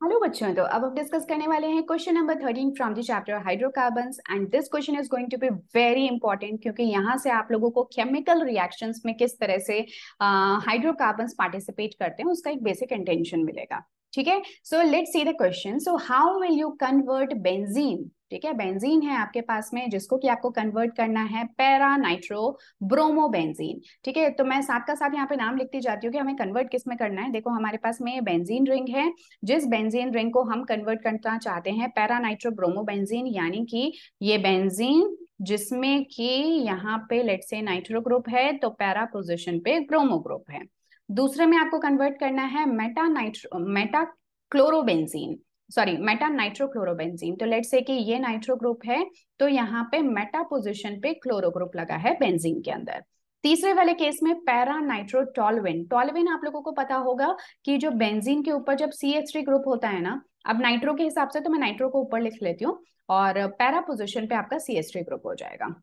Hello बच्चों, तो अब हम डिस्कस करने वाले हैं question number 13 from the chapter hydrocarbons. And this question is going to be very important, क्योंकि यहाँ से आप लोगों को केमिकल रिएक्शंस में किस तरह से हाइड्रोकार्बन्स पार्टिसिपेट करते हैं उसका एक बेसिक इंटेंशन मिलेगा। ठीक है, so let's see the question. So how will you convert benzene? ठीक है, बेंजीन है आपके पास में जिसको कि आपको कन्वर्ट करना है पैरा नाइट्रो ब्रोमो बेंजीन। ठीक है, तो मैं साथ का साथ यहाँ पे नाम लिखती जाती हूँ कि हमें कन्वर्ट किस में करना है। देखो, हमारे पास में बेंजीन रिंग है, जिस बेंजीन रिंग को हम कन्वर्ट करना चाहते हैं पैरा नाइट्रो ब्रोमो बेंजीन, यानी कि ये बेंजीन जिसमें कि यहाँ पे लेट से नाइट्रो ग्रुप है तो पैरा पोजीशन पे ब्रोमो ग्रुप है। दूसरे में आपको कन्वर्ट करना है Meta chlorobenzene, sorry Meta nitrochlorobenzene. तो लेट्स से कि ये नाइट्रो ग्रुप है तो यहाँ पे मेटा पोजीशन पे क्लोरो ग्रुप लगा है बेंजीन के अंदर। तीसरे वाले केस में पैरा नाइट्रो टॉलवेन। टॉलवेन आप लोगों को पता होगा कि जो बेंजीन के ऊपर जब CH3 ग्रुप होता है ना, अब नाइट्रो के हिसाब से तो मैं नाइट्रो को ऊपर लिख लेती हूँ और पैरा पोजीशन पे आपका CH3 ग्रुप हो जाएगा।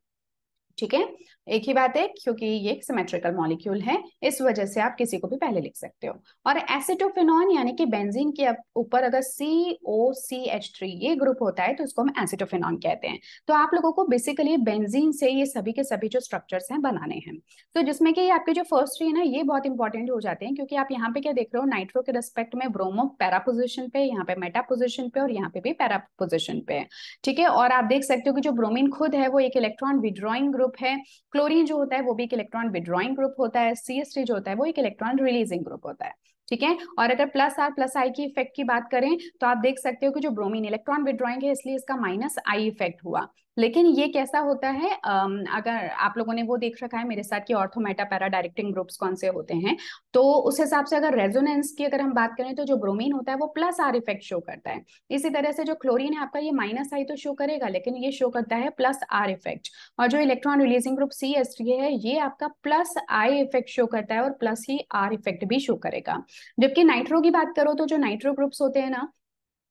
ठीक है, एक ही बात है, क्योंकि ये एक सिमेट्रिकल मॉलिक्यूल है इस वजह से आप किसी को भी पहले लिख सकते हो। और एसिटोफेनॉन यानी कि बेंजीन के ऊपर अगर COCH3 ये ग्रुप होता है तो इसको हम एसिटोफेनॉन कहते हैं। तो आप लोगों को बेसिकली बेंजीन से ये सभी के सभी जो स्ट्रक्चर्स हैं बनाने हैं। तो जिसमें कि आपके जो फर्स्ट थ्री है ना, ये बहुत इंपॉर्टेंट हो जाते हैं, क्योंकि आप यहाँ पे क्या देख रहे हो, नाइट्रो के रिस्पेक्ट में ब्रोमो पैरा पोजिशन पे, यहाँ पे मेटा पोजिशन पे और यहाँ पे भी पैरा पोजिशन पे है। ठीक है, और आप देख सकते हो कि जो ब्रोमीन खुद है वो एक इलेक्ट्रॉन विड्रॉइंग ग्रुप है, क्लोरीन जो होता है वो भी एक इलेक्ट्रॉन विड्रॉइंग ग्रुप होता है, CH3 जो होता है वो एक इलेक्ट्रॉन रिलीजिंग ग्रुप होता है। ठीक है, और अगर प्लस आर प्लस आई की इफेक्ट की बात करें तो आप देख सकते हो कि जो ब्रोमीन इलेक्ट्रॉन विड्रॉइंग है इसलिए इसका माइनस आई इफेक्ट हुआ। लेकिन ये कैसा होता है, अगर आप लोगों ने वो देख रखा है मेरे साथ कि ortho Meta para directing groups कौन से होते हैं, तो उस हिसाब से अगर रेजोनेंस की अगर हम बात करें तो जो ब्रोमीन होता है वो प्लस आर इफेक्ट शो करता है। इसी तरह से जो क्लोरीन है आपका, ये माइनस आई तो शो करेगा लेकिन ये शो करता है प्लस आर इफेक्ट। और जो इलेक्ट्रॉन रिलीजिंग ग्रुप CH3 है ये आपका प्लस आई इफेक्ट शो करता है और प्लस ही आर इफेक्ट भी शो करेगा। जबकि नाइट्रो की बात करो तो जो नाइट्रो ग्रुप्स होते हैं ना,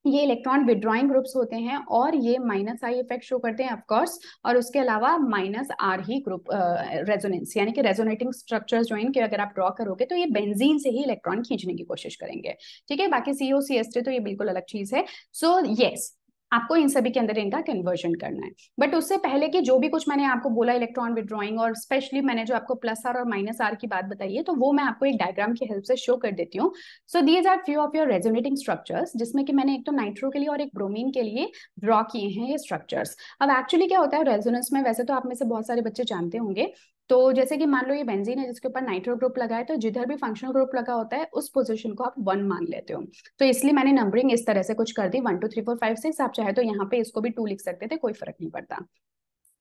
ये इलेक्ट्रॉन विड्रॉइंग ग्रुप्स होते हैं और ये माइनस आई इफेक्ट शो करते हैं ऑफकोर्स, और उसके अलावा माइनस आर ही ग्रुप रेजोनेंस, यानी कि रेजोनेटिंग स्ट्रक्चर्स जो इनके अगर आप ड्रॉ करोगे तो ये बेंजीन से ही इलेक्ट्रॉन खींचने की कोशिश करेंगे। ठीक है, बाकी COCH3 तो ये बिल्कुल अलग चीज है। सो यस, आपको इन सभी के अंदर इनका कन्वर्जन करना है। बट उससे पहले कि जो भी कुछ मैंने आपको बोला इलेक्ट्रॉन विड्रॉइंग और स्पेशली मैंने जो आपको प्लस आर और माइनस आर की बात बताई है, तो वो मैं आपको एक डायग्राम की हेल्प से शो कर देती हूँ। So these are few of your resonating structures, जिसमें कि मैंने एक तो नाइट्रो के लिए और एक ब्रोमीन के लिए ड्रॉ किए हैं ये स्ट्रक्चर्स। अब एक्चुअली क्या होता है रेजोनेंस में, वैसे तो आप में से बहुत सारे बच्चे जानते होंगे, तो जैसे कि मान लो ये बेंजीन है जिसके ऊपर नाइट्रो ग्रुप लगा है, तो जिधर भी फंक्शनल ग्रुप लगा होता है उस पोजीशन को आप 1 मान लेते हो। तो इसलिए मैंने नंबरिंग इस तरह से कुछ कर दी, 1 2 3 4 5 6। आप चाहे तो यहाँ पे इसको भी 2 लिख सकते थे, कोई फर्क नहीं पड़ता।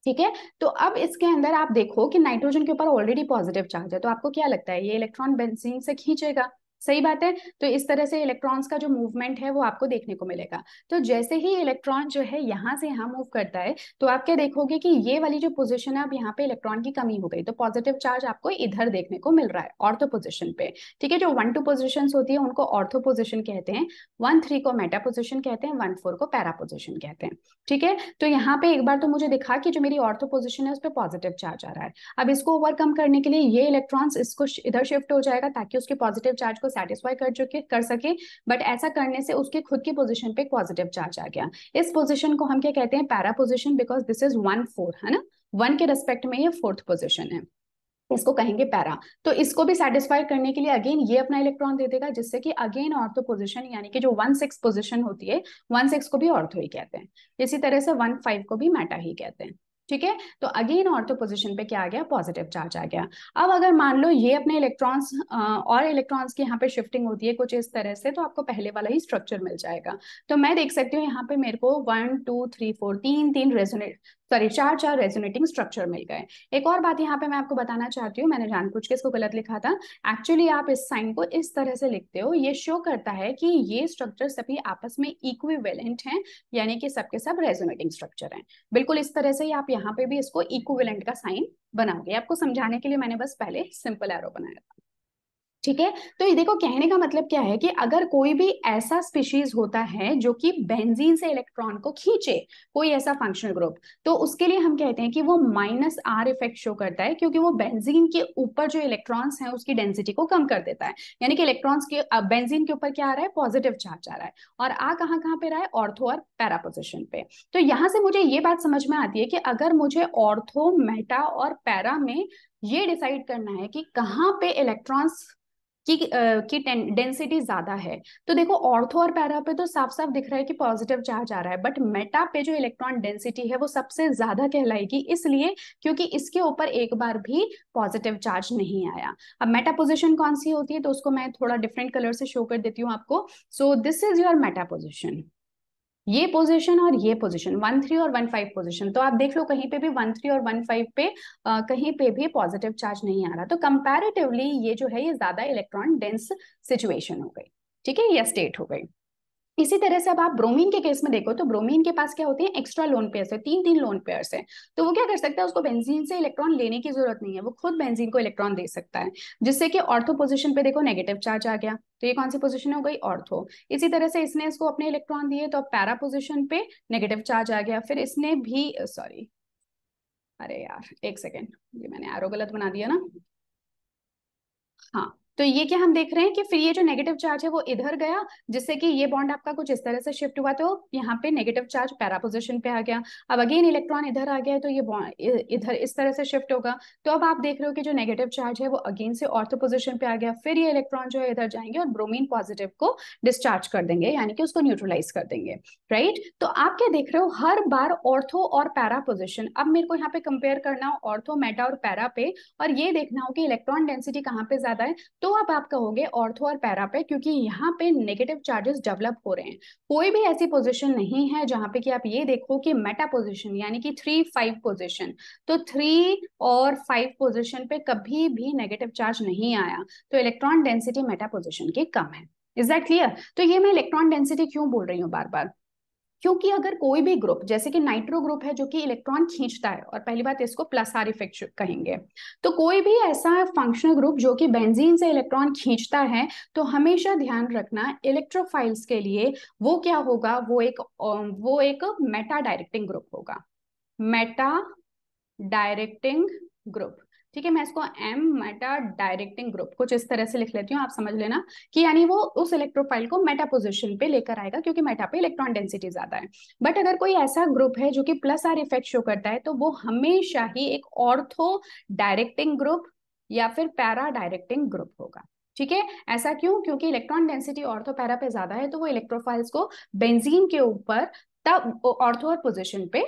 ठीक है, तो अब इसके अंदर आप देखो कि नाइट्रोजन के ऊपर ऑलरेडी पॉजिटिव चार्ज है, तो आपको क्या लगता है ये इलेक्ट्रॉन बेंजीन से खींचेगा? सही बात है। तो इस तरह से इलेक्ट्रॉन्स का जो मूवमेंट है वो आपको देखने को मिलेगा। तो जैसे ही इलेक्ट्रॉन जो है यहाँ से यहाँ मूव करता है तो आप क्या देखोगे कि ये वाली जो पोजीशन है, अब यहाँ पे इलेक्ट्रॉन की कमी हो गई, तो पॉजिटिव चार्ज आपको इधर देखने को मिल रहा है ऑर्थो पोजिशन पे। ठीक है, जो 1 2 पोजिशन होती है उनको ऑर्थो पोजिशन कहते हैं, 1 3 को मेटा पोजिशन कहते हैं, 1 4 को पैरा पोजिशन कहते हैं। ठीक है, तो यहाँ पे एक बार तो मुझे दिखा कि जो मेरी ऑर्थो पोजिशन है उस पर पॉजिटिव चार्ज आ रहा है। अब इसको ओवरकम करने के लिए ये इलेक्ट्रॉन्स इसको इधर शिफ्ट हो जाएगा ताकि उसके पॉजिटिव चार्ज को सेटिस्फाई कर सके। बट ऐसा करने से उसकी खुद की पोजिशन पे पॉजिटिव चार्ज आ गया। इस पोजिशन को हम क्या कहते हैं, para position, because this is 1 4 है ना, 1 के रेस्पेक्ट में ये 4th पोजिशन है, इसको कहेंगे पैरा। तो इसको भी सेटिस्फाई करने के लिए अगेन ये अपना इलेक्ट्रॉन दे देगा, जिससे कि अगेन ऑर्थो पोजीशन, यानी कि जो 1 6 पोजीशन होती है, 1 6 को भी ऑर्थो ही कहते हैं, इसी तरह से 1 5 को भी मेटा ही कहते हैं। ठीक है, तो अगेन ऑर्थो पोजीशन पे क्या आ गया, पॉजिटिव चार्ज आ गया। अब अगर मान लो ये अपने इलेक्ट्रॉन्स और इलेक्ट्रॉन्स की यहाँ पे शिफ्टिंग होती है कुछ इस तरह से, तो आपको पहले वाला ही स्ट्रक्चर मिल जाएगा। तो मैं देख सकती हूँ यहाँ पे मेरे को 1 2 3 4 तीन रेजोनेट, सॉरी 4 रेजोनेटिंग स्ट्रक्चर मिल गए। एक और बात यहाँ पे मैं आपको बताना चाहती हूँ, मैंने जानबूझ के इसको गलत लिखा था। एक्चुअली आप इस साइन को इस तरह से लिखते हो, ये शो करता है कि ये स्ट्रक्चर सभी आपस में इक्विवेलेंट हैं, यानी कि सबके सब रेजोनेटिंग स्ट्रक्चर हैं। बिल्कुल इस तरह से ही आप यहाँ पे भी इसको इक्विवेलेंट का साइन बनाओगे। आपको समझाने के लिए मैंने बस पहले सिंपल एरो बनाया था। ठीक है। तो ये देखो, कहने का मतलब क्या है कि अगर कोई भी ऐसा स्पीशीज होता है जो कि बेंजीन से इलेक्ट्रॉन को खींचे, कोई ऐसा फंक्शनल ग्रुप, तो उसके लिए हम कहते हैं कि वो -R इफेक्ट शो करता है, क्योंकि वो बेंजीन के ऊपर जो इलेक्ट्रॉन्स हैं उसकी डेंसिटी को कम कर देता है। यानी कि इलेक्ट्रॉन्स के बेंजीन के ऊपर क्या आ रहा है, पॉजिटिव चार्ज आ रहा है, और कहाँ कहाँ पे रहा है, ऑर्थो और पैरा पोजिशन पे। तो यहां से मुझे ये बात समझ में आती है कि अगर मुझे ऑर्थो, मेटा और पैरा में ये डिसाइड करना है कि कहाँ पे इलेक्ट्रॉन्स की डेंसिटी ज्यादा है, तो देखो ऑर्थो और पैरा पे तो साफ साफ दिख रहा है कि पॉजिटिव चार्ज आ रहा है, बट मेटा पे जो इलेक्ट्रॉन डेंसिटी है वो सबसे ज्यादा कहलाएगी, इसलिए क्योंकि इसके ऊपर एक बार भी पॉजिटिव चार्ज नहीं आया। अब मेटा पोजिशन कौन सी होती है, तो उसको मैं थोड़ा डिफरेंट कलर से शो कर देती हूँ आपको। So this is your Meta position, ये पोजीशन और ये पोजीशन 1, 3 और 1, 5 पोजीशन। तो आप देख लो कहीं पे भी 1, 3 और 1, 5 पे कहीं पे भी पॉजिटिव चार्ज नहीं आ रहा, तो कंपैरेटिवली ये जो है ये ज्यादा इलेक्ट्रॉन डेंस सिचुएशन हो गई, ठीक है, या स्टेट हो गई। इसी तरह से अब आप ब्रोमीन के केस में देखो, तो ब्रोमीन के पास क्या होती है, एक्स्ट्रा लोन पेयर्स है, 3 3 लोन पेयर्स है। तो वो क्या कर सकता है, उसको बेंजीन से इलेक्ट्रॉन लेने की जरूरत नहीं है, वो खुद बेंजीन को इलेक्ट्रॉन दे सकता है, जिससे कि ऑर्थो पोजीशन पे देखो नेगेटिव चार्ज आ गया, तो ये कौन सी पोजीशन हो गई, ऑर्थो। इसी तरह से इसने इसको अपने इलेक्ट्रॉन दिए, तो पैरा पोजिशन पे नेगेटिव चार्ज आ गया, फिर इसने भी सॉरी, अरे यार एक सेकेंड, ये मैंने एरो गलत बना दिया ना। हाँ, तो ये क्या हम देख रहे हैं कि फिर ये जो नेगेटिव चार्ज है वो इधर गया, जिससे कि ये बॉन्ड आपका कुछ इस तरह से शिफ्ट हुआ, तो यहाँ पे नेगेटिव चार्ज पैरा पोजिशन पे आ गया। अब अगेन इलेक्ट्रॉन इधर आ गया है, तो ये बॉन्ड इधर इस तरह से शिफ्ट होगा। तो अब आप देख रहे हो कि जो नेगेटिव चार्ज है वो अगेन से ऑर्थो पोजिशन पे आ गया, फिर ये इलेक्ट्रॉन जो है इधर जाएंगे और ब्रोमीन पॉजिटिव को डिस्चार्ज कर देंगे, यानी कि उसको न्यूट्रलाइज कर देंगे, राइट। तो आप क्या देख रहे हो, हर बार ऑर्थो और पैरा पोजिशन। अब मेरे को यहाँ पे कंपेयर करना हो ऑर्थो, मेटा और पैरा पे, और ये देखना हो कि इलेक्ट्रॉन डेंसिटी कहाँ पे ज्यादा है, तो अब आप कहोगे ऑर्थो और पैरा पे, क्योंकि यहाँ पे नेगेटिव चार्जेस डेवलप हो रहे हैं। कोई भी ऐसी पोजीशन नहीं है जहां पे कि आप ये देखो कि मेटा पोजीशन यानी कि 3, 5 पोजीशन, तो 3 और 5 पोजीशन पे कभी भी नेगेटिव चार्ज नहीं आया, तो इलेक्ट्रॉन डेंसिटी मेटा पोजीशन की कम है। Is that clear. तो ये मैं इलेक्ट्रॉन डेंसिटी क्यों बोल रही हूँ बार बार, क्योंकि अगर कोई भी ग्रुप, जैसे कि नाइट्रो ग्रुप है जो कि इलेक्ट्रॉन खींचता है, और पहली बात इसको +R इफेक्ट कहेंगे, तो कोई भी ऐसा फंक्शनल ग्रुप जो कि बेंजीन से इलेक्ट्रॉन खींचता है, तो हमेशा ध्यान रखना इलेक्ट्रोफाइल्स के लिए वो क्या होगा, वो एक मेटा डायरेक्टिंग ग्रुप होगा, मेटा डायरेक्टिंग ग्रुप। ठीक है, मैं इसको एम मेटा डायरेक्टिंग ग्रुप कुछ इस तरह से लिख लेती हूँ, आप समझ लेना कि यानी वो उस इलेक्ट्रोफाइल को मेटा पोजीशन पे लेकर आएगा, क्योंकि मेटा पे इलेक्ट्रॉन डेंसिटी ज्यादा है। बट अगर कोई ऐसा ग्रुप है जो कि +R इफेक्ट शो करता है, तो वो हमेशा ही एक ऑर्थो डायरेक्टिंग ग्रुप या फिर पैरा डायरेक्टिंग ग्रुप होगा। ठीक है, ऐसा क्यों, क्योंकि इलेक्ट्रॉन डेंसिटी ऑर्थो पैरा पे ज्यादा है, तो वो इलेक्ट्रोफाइल्स को बेंजीन के ऊपर तब ऑर्थो पोजिशन पे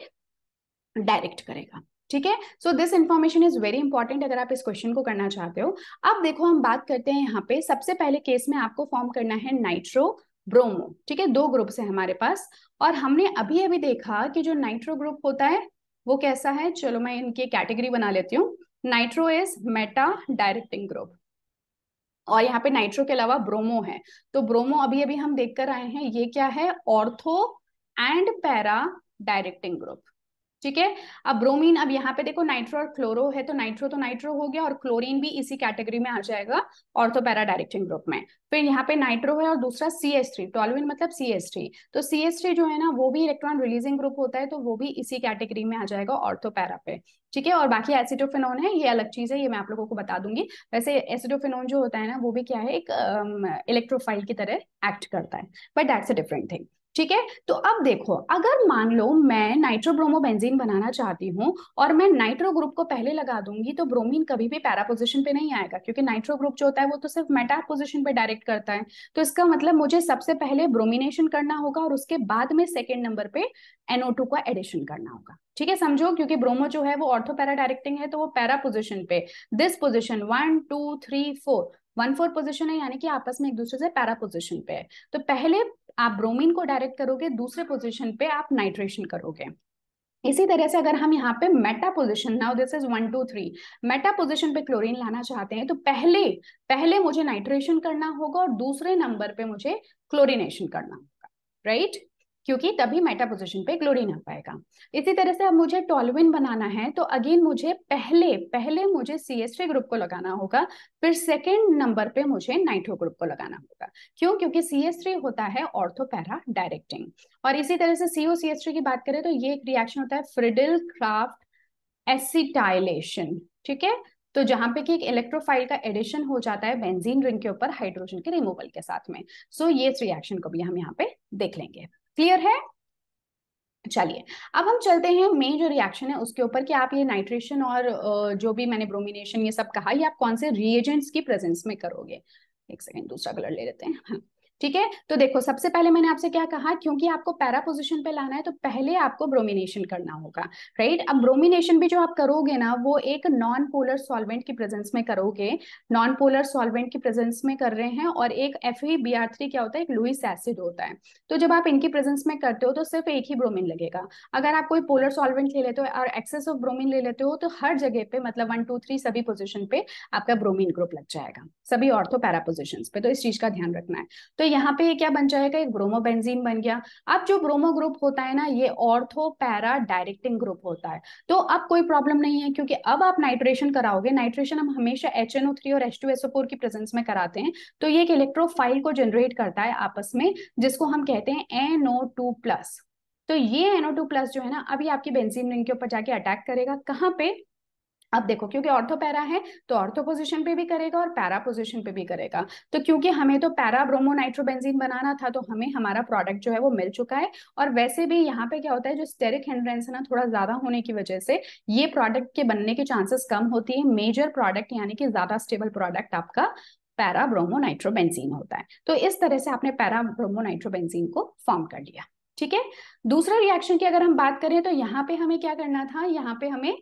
डायरेक्ट करेगा। ठीक है, so this information is very important अगर आप इस क्वेश्चन को करना चाहते हो। अब देखो हम बात करते हैं यहाँ पे, सबसे पहले केस में आपको फॉर्म करना है नाइट्रो ब्रोमो। ठीक है, 2 ग्रुप्स है हमारे पास, और हमने अभी अभी देखा कि जो नाइट्रो ग्रुप होता है वो कैसा है, चलो मैं इनकी कैटेगरी बना लेती हूँ। Nitro is Meta directing group, और यहाँ पे नाइट्रो के अलावा ब्रोमो है, तो ब्रोमो अभी अभी हम देख कर आए हैं, ये क्या है, ortho and para directing group. ठीक है, अब ब्रोमीन, अब यहाँ पे देखो नाइट्रो और क्लोरो है, तो नाइट्रो तो नाइट्रो हो गया, और क्लोरीन भी इसी कैटेगरी में आ जाएगा ऑर्थो पैरा डायरेक्टिंग ग्रुप में। फिर यहाँ पे नाइट्रो है और दूसरा CH3, टोल्यूइन मतलब CH3, तो CH3 जो है ना वो भी इलेक्ट्रॉन रिलीजिंग ग्रुप होता है, तो वो भी इसी कैटेगरी में आ जाएगा ऑर्थो पैरा पे। ठीक है, और बाकी एसिडोफिनोन है, ये अलग चीज है, ये मैं आप लोगों को बता दूंगी। वैसे एसिडोफिनोन जो होता है ना वो भी क्या है, एक इलेक्ट्रोफाइल की तरह एक्ट करता है, but that's a different thing. ठीक है, तो अब देखो, अगर मान लो मैं नाइट्रोब्रोमो बेंजीन बनाना चाहती हूँ और मैं नाइट्रो ग्रुप को पहले लगा दूंगी, तो ब्रोमीन कभी भी पैरा पोजीशन पे नहीं आएगा, क्योंकि नाइट्रो ग्रुप जो होता है वो तो सिर्फ मेटा पोजीशन पे डायरेक्ट करता है। तो इसका मतलब मुझे सबसे पहले ब्रोमिनेशन करना होगा, और उसके बाद में सेकेंड नंबर पे NO2 का एडिशन करना होगा। ठीक है, समझो, क्योंकि ब्रोमो जो है वो ऑर्थो पैरा डायरेक्टिंग है, तो वो पैरा पोजिशन पे, दिस पोजिशन 1 2 3 4 1/4 पोजिशन है, यानी कि आपस में एक दूसरे से पैरा पोजिशन पे है। तो पहले आप ब्रोमीन को डायरेक्ट करोगे, दूसरे पोजीशन पे आप नाइट्रेशन करोगे। इसी तरह से अगर हम यहाँ पे Meta position, now this is 1 2 3, Meta position पे क्लोरीन लाना चाहते हैं, तो पहले पहले मुझे नाइट्रेशन करना होगा और दूसरे नंबर पे मुझे क्लोरीनेशन करना होगा, राइट। क्योंकि तभी मेटा पोजीशन पे क्लोरीन आ पाएगा। इसी तरह से अब मुझे टॉलुइन बनाना है तो अगेन मुझे पहले पहले मुझे CH3 ग्रुप को लगाना होगा, फिर सेकेंड नंबर पे मुझे नाइट्रो ग्रुप को लगाना होगा। क्यों? क्योंकि CH3 होता है ऑर्थो पैरा डायरेक्टिंग। और इसी तरह से COCH3 की बात करें तो ये एक रिएक्शन होता है फ्रिडल क्राफ्ट एसिटाइलेशन। ठीक है, तो जहां पे कि एक इलेक्ट्रोफाइल का एडिशन हो जाता है बेंजीन रिंग के ऊपर हाइड्रोजन के रिमूवल के साथ में। सो ये इस रिएक्शन को भी हम यहाँ पे देख लेंगे। क्लियर है? चलिए अब हम चलते हैं मेन जो रिएक्शन है उसके ऊपर कि आप ये नाइट्रेशन और जो भी मैंने ब्रोमिनेशन ये सब कहा, ये आप कौन से रिएजेंट्स की प्रेजेंस में करोगे। एक सेकेंड दूसरा कलर ले लेते हैं। हाँ ठीक है, तो देखो सबसे पहले मैंने आपसे क्या कहा, क्योंकि आपको पैरा पोजीशन पे लाना है तो पहले आपको ब्रोमिनेशन करना होगा। राइट, अब ब्रोमिनेशन भी जो आप करोगे ना वो एक नॉन पोलर सॉल्वेंट की प्रेजेंस में करोगे। नॉन पोलर सॉल्वेंट की प्रेजेंस में कर रहे हैं, और एक FeBr3 क्या होता है, एक लुईस एसिड होता है। तो जब आप इनकी प्रेजेंस में करते हो तो सिर्फ एक ही ब्रोमीन लगेगा। अगर आप कोई पोलर सॉल्वेंट ले लेते हो और एक्सेस ऑफ ब्रोमीन ले लेते हो तो हर जगह पे मतलब 1 2 3 सभी पोजीशन पे आपका ब्रोमीन ग्रुप लग जाएगा, सभी ऑर्थो पैरा पोजीशन पे। तो इस चीज का ध्यान रखना है। तो यहाँ पे क्या बन जाएगा, एक ब्रोमोबेंजीन बन गया। अब जो ब्रोमो ग्रुप होता है ना ये ऑर्थो पैरा डायरेक्टिंग ग्रुप होता है। तो अब कोई प्रॉब्लम नहीं है, क्योंकि अब आप नाइट्रेशन कराओगे। नाइट्रेशन हम हमेशा HNO3 और H2SO4 की प्रेजेंस में कराते हैं। तो ये एक इलेक्ट्रोफाइल को जनरेट करता है आपस में, जिसको हम कहते हैं NO2+। तो ये NO2+ जो है ना अभी आपकी बेंजीन रिंग के ऊपर जाके अटैक करेगा। कहाँ पे? अब देखो, क्योंकि ऑर्थो पैरा है तो ऑर्थो पोजीशन पे भी करेगा और पैरा पोजीशन पे भी करेगा। तो क्योंकि हमें तो पैरा ब्रोमो नाइट्रोबेंजीन बनाना था तो हमें हमारा प्रोडक्ट जो है वो मिल चुका है। और वैसे भी यहाँ पे क्या होता है, जो स्टेरिक हिंड्रेंस है ना थोड़ा ज्यादा होने की वजह से ये प्रोडक्ट के बनने के चांसेस कम होती है। मेजर प्रोडक्ट यानी कि ज्यादा स्टेबल प्रोडक्ट आपका पैरा ब्रोमो नाइट्रोबेंजीन होता है। तो इस तरह से आपने पैरा ब्रोमो नाइट्रोबेंजीन को फॉर्म कर लिया। ठीक है, दूसरा रिएक्शन की अगर हम बात करें तो यहाँ पे हमें क्या करना था, यहाँ पे हमें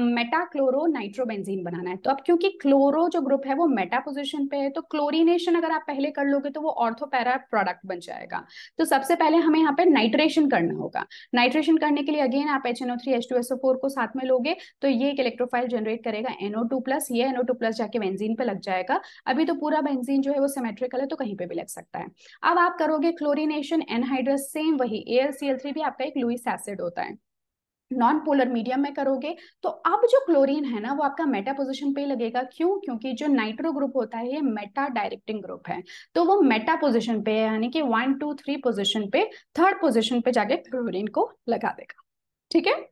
मेटा क्लोरो नाइट्रोबेंजीन बनाना है। तो अब क्योंकि क्लोरो जो ग्रुप है वो मेटा पोजीशन पे है तो क्लोरीनेशन अगर आप पहले कर लोगे तो वो ऑर्थो पैरा प्रोडक्ट बन जाएगा। तो सबसे पहले हमें यहाँ पे नाइट्रेशन करना होगा। नाइट्रेशन करने के लिए अगेन आप HNO3 H2SO4 को साथ में लोगे तो ये एक इलेक्ट्रोफाइल जनरेट करेगा NO2+। ये NO2+ जाके बेंजीन पे लग जाएगा। अभी तो पूरा बेंजीन जो है वो सिमेट्रिकल है तो कहीं पे भी लग सकता है। अब आप करोगे क्लोरीनेशन एनहाइड्रस, सेम वही AlCl3 भी आपका एक लुईस एसिड होता है। नॉन पोलर मीडियम में करोगे तो अब जो क्लोरीन है ना वो आपका मेटा पोजीशन पे लगेगा। क्यों? क्योंकि जो नाइट्रो ग्रुप होता है ये मेटा डायरेक्टिंग ग्रुप है, तो वो मेटा पोजीशन पे यानी कि 1 2 3 पोजीशन पे, थर्ड पोजीशन पे जाके क्लोरीन को लगा देगा। ठीक है,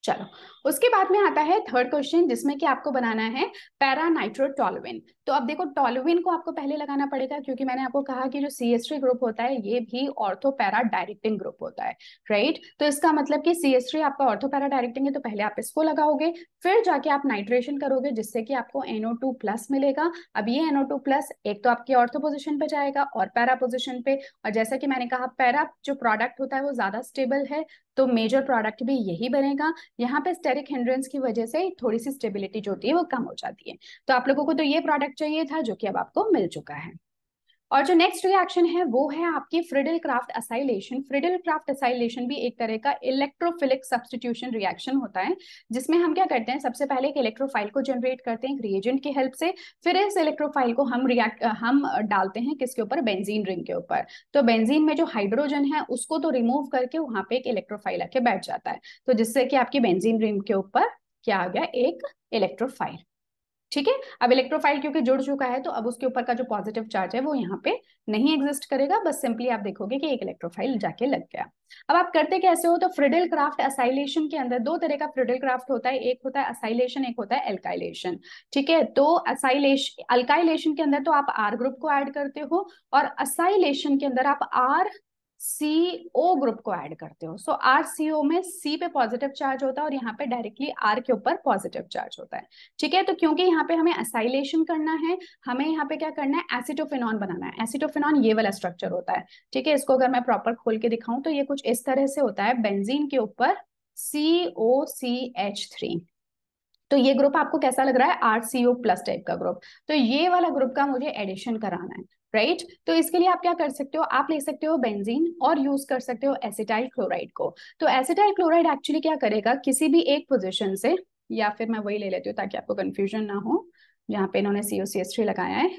चलो उसके बाद में आता है थर्ड क्वेश्चन जिसमें कि आपको बनाना है पैरा नाइट्रोटोलुइन। तो अब देखो टोलुइन को आपको पहले लगाना पड़ेगा, क्योंकि मैंने आपको कहा कि जो CH3 ग्रुप होता है ये भी ऑर्थो पैरा डायरेक्टिंग ग्रुप होता है। राइट, तो इसका मतलब कि CH3 आपका ऑर्थो पैरा डायरेक्टिंग है तो पहले आप इसको लगाओगे, फिर जाके आप नाइट्रेशन करोगे जिससे कि आपको NO2+ मिलेगा। अब ये NO2+ एक तो आपकी ऑर्थो पोजिशन पे जाएगा और पैरा पोजिशन पे, और जैसा कि मैंने कहा पैरा जो प्रोडक्ट होता है वो ज्यादा स्टेबल है तो मेजर प्रोडक्ट भी यही बनेगा। यहाँ पे स्टेरिक हिंड्रेंस की वजह से थोड़ी सी स्टेबिलिटी जो होती है वो कम हो जाती है। तो आप लोगों को तो ये प्रोडक्ट चाहिए था जो कि अब आपको मिल चुका है। और जो नेक्स्ट रिएक्शन है वो है आपकी Friedel Crafts acylation. Friedel Crafts acylation भी एक तरह का इलेक्ट्रोफिलिक सब्स्टिट्यूशन रिएक्शन होता है, जिसमें हम क्या करते हैं, सबसे पहले एक इलेक्ट्रोफाइल को जनरेट करते हैं एक रिएजेंट की हेल्प से। फिर इस इलेक्ट्रोफाइल को हम डालते हैं किसके ऊपर, बेंजीन रिंग के ऊपर। तो बेंजीन में जो हाइड्रोजन है उसको तो रिमूव करके वहां पे एक इलेक्ट्रोफाइल आके बैठ जाता है, तो जिससे कि आपकी बेंजीन रिंग के ऊपर क्या आ गया, एक इलेक्ट्रोफाइल। ठीक है, अब इलेक्ट्रोफाइल क्योंकि जुड़ चुका है तो अब उसके ऊपर का जो पॉजिटिव चार्ज है वो यहाँ पे नहीं एग्जिस्ट करेगा, बस सिंपली आप देखोगे कि एक इलेक्ट्रोफाइल जाके लग गया। अब आप करते कैसे हो, तो फ्रिडल क्राफ्ट असाइलेशन के अंदर दो तरह का फ्रिडल क्राफ्ट होता है, एक होता है असाइलेशन, एक होता है एल्काइलेशन। ठीक है, तो असाइलेशन अल्काइलेशन के अंदर तो आप R ग्रुप को ऐड करते हो और असाइलेशन के अंदर आप RCO ग्रुप को ऐड करते हो। सो RCO में C पे पॉजिटिव चार्ज होता है और यहाँ पे डायरेक्टली R के ऊपर पॉजिटिव चार्ज होता है। ठीक है, तो क्योंकि यहाँ पे हमें असाइलेशन करना है, हमें यहाँ पे क्या करना है, एसिटोफिनॉन बनाना है। एसिटोफिनॉन ये वाला स्ट्रक्चर होता है। ठीक है, इसको अगर मैं प्रॉपर खोल के दिखाऊं तो ये कुछ इस तरह से होता है, बेंजीन के ऊपर COCH3। तो ये ग्रुप आपको कैसा लग रहा है, RCO+ टाइप का ग्रुप। तो ये वाला ग्रुप का मुझे एडिशन कराना है। राइट, तो इसके लिए आप क्या कर सकते हो, आप ले सकते हो बेंजीन और यूज कर सकते हो एसिटाइल क्लोराइड को। तो एसिटाइल क्लोराइड एक्चुअली क्या करेगा, किसी भी एक पोजीशन से, या फिर मैं वही ले लेती हूँ ताकि आपको कंफ्यूजन ना हो, जहाँ पे इन्होंने COCH3 लगाया है।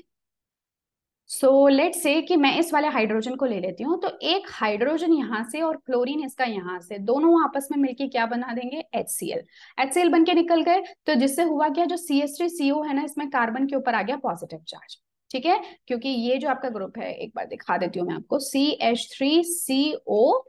सो लेट से कि मैं इस वाले हाइड्रोजन को ले लेती हूँ, तो एक हाइड्रोजन यहाँ से और क्लोरीन इसका यहाँ से, दोनों आपस में मिलके क्या बना देंगे, HCl। HCl बन के निकल गए, तो जिससे हुआ क्या, जो CH3CO है ना, इसमें कार्बन के ऊपर आ गया पॉजिटिव चार्ज। ठीक है, क्योंकि ये जो आपका ग्रुप है, एक बार दिखा देती हूँ मैं आपको, CH3COCl।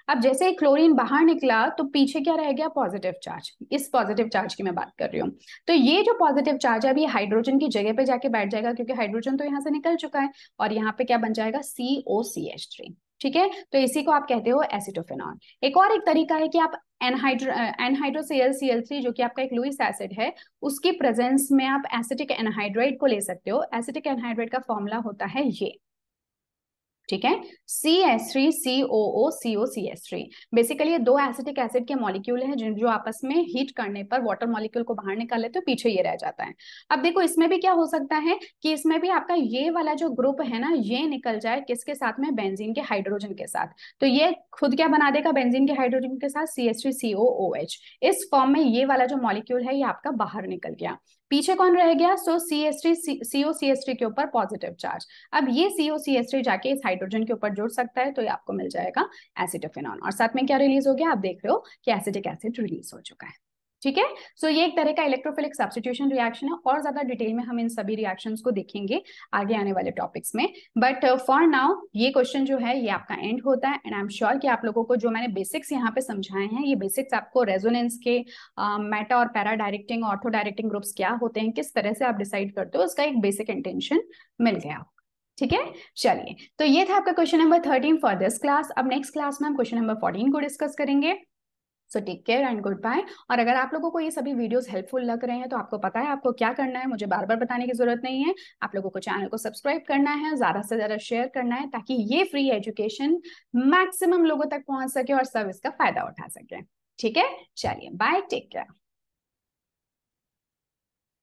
अब जैसे ही क्लोरीन बाहर निकला तो पीछे क्या रह गया, पॉजिटिव चार्ज। इस पॉजिटिव चार्ज की मैं बात कर रही हूँ। तो ये जो पॉजिटिव चार्ज है अभी हाइड्रोजन की जगह पे जाके बैठ जाएगा, क्योंकि हाइड्रोजन तो यहाँ से निकल चुका है, और यहाँ पे क्या बन जाएगा, COCH3। ठीक है, तो इसी को आप कहते हो एसिटोफेनॉल। एक तरीका है कि आप NHCl, जो कि आपका एक लुईस एसिड है, उसकी प्रेजेंस में आप एसिटिक एनहाइड्राइड को ले सकते हो। एसिटिक एनहाइड्राइड का फॉर्मूला होता है ये, ठीक है, CH3COOCOCH3। बेसिकली ये दो एसिटिक एसिड के मॉलिक्यूल हैं जो आपस में हीट करने पर वाटर मॉलिक्यूल को बाहर निकाल लेते, तो पीछे ये रह जाता है। अब देखो इसमें भी क्या हो सकता है कि इसमें भी आपका ये वाला जो ग्रुप है ना, ये निकल जाए किसके साथ में, बेंजीन के हाइड्रोजन के साथ। तो ये खुद क्या बना देगा, बेंजीन के हाइड्रोजन के साथ CH3COOH। इस फॉर्म में ये वाला जो मॉलिक्यूल है ये आपका बाहर निकल गया। पीछे कौन रह गया, सो CH3COCH3 के ऊपर पॉजिटिव चार्ज। अब ये COCH3 जाके इस हाइड्रोजन के ऊपर जुड़ सकता है, तो ये आपको मिल जाएगा एसिटोफेनॉन। और साथ में क्या रिलीज हो गया, आप देख रहे हो कि एसिटिक एसिड रिलीज हो चुका है। ठीक है, सो ये एक तरह का इलेक्ट्रोफिलिक सब्स्टिट्यूशन रिएक्शन है, और ज्यादा डिटेल में हम इन सभी रिएक्शंस को देखेंगे आगे आने वाले टॉपिक्स में। बट फॉर नाउ ये क्वेश्चन जो है ये आपका एंड होता है, एंड आई एम श्योर कि आप लोगों को जो मैंने बेसिक्स यहाँ पे समझाए हैं, ये बेसिक्स आपको रेजोनेंस के मेटा और para directing, ortho directing groups क्या होते हैं, किस तरह से आप डिसाइड करते हो, उसका एक बेसिक इंटेंशन मिल गया। ठीक है, चलिए, तो ये था आपका question number 13 for this class. अब नेक्स्ट क्लास में हम क्वेश्चन नंबर 14 को डिस्कस करेंगे। So take care and goodbye. और अगर आप लोगों को ये सभी वीडियोस हेल्पफुल लग रहे हैं तो आपको पता है आपको क्या करना है, मुझे बार बार बताने की जरूरत नहीं है। आप लोगों को चैनल को सब्सक्राइब करना है, ज्यादा से ज्यादा शेयर करना है, ताकि ये फ्री एजुकेशन मैक्सिमम लोगों तक पहुंच सके और सब इसका फायदा उठा सके। ठीक है, चलिए बाय, टेक केयर।